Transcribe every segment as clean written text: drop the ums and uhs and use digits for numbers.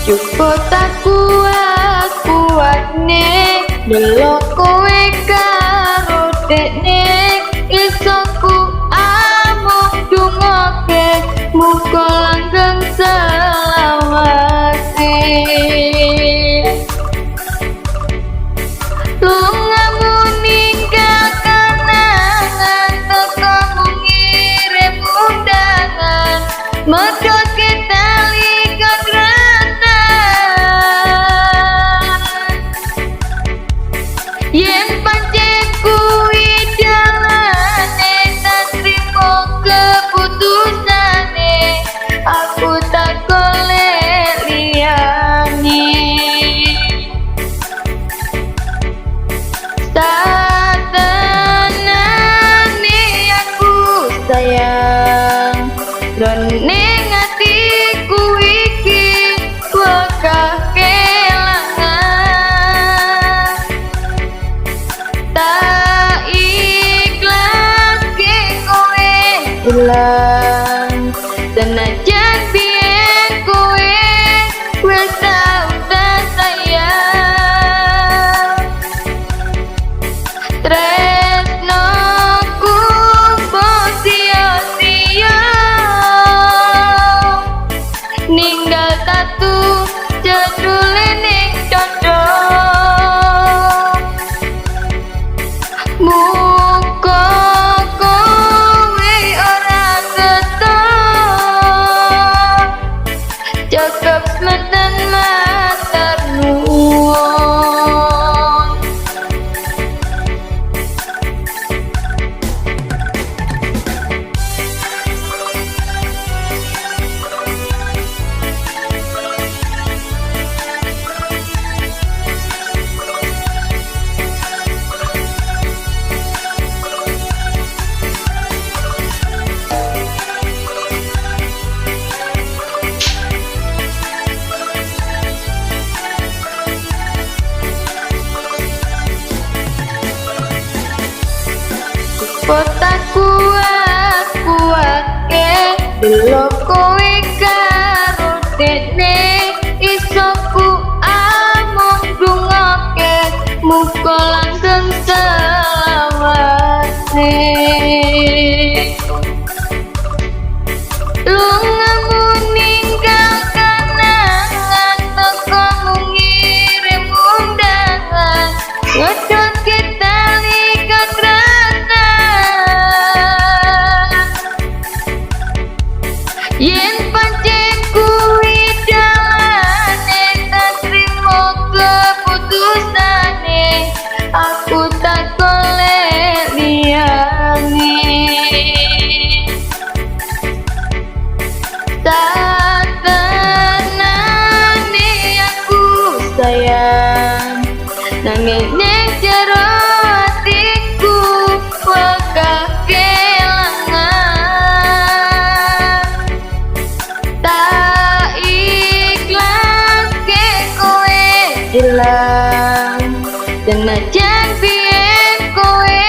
Cukup tak kuat nih delok kowe karo dekne iso ku amung dungoke muga langgeng selawase lungamu ninggal kenangan teko ngirim undangan mergo kita lihat yen pancen kuwi jalane tak trimo keputusane aku tak golek liyane satenane aku sayang ning atiku iki bakal kelangan tak ikhlas ke kowe ilang senajan biyen kowe wis tau tak sayang tresnoku mbok sia-sia ninggal tatu jadule ning dodo muga kowe ora ketok cukup semeten matur nuwun Kota kuat ke delok kowe karo dekne iso ku amung dungoke muga langgeng selawase lungamu ninggal kenangan teko ngirim undangan ngedot kita lihat yen pancen kuwi jalane tak trimo keputusane aku tak golek liyane satenane aku sayang nanging ning jero atiku bakal kelangan tak ikhlas ke kowe ilang senajan biyen kowe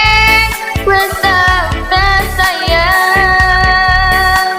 wis tau tak sayang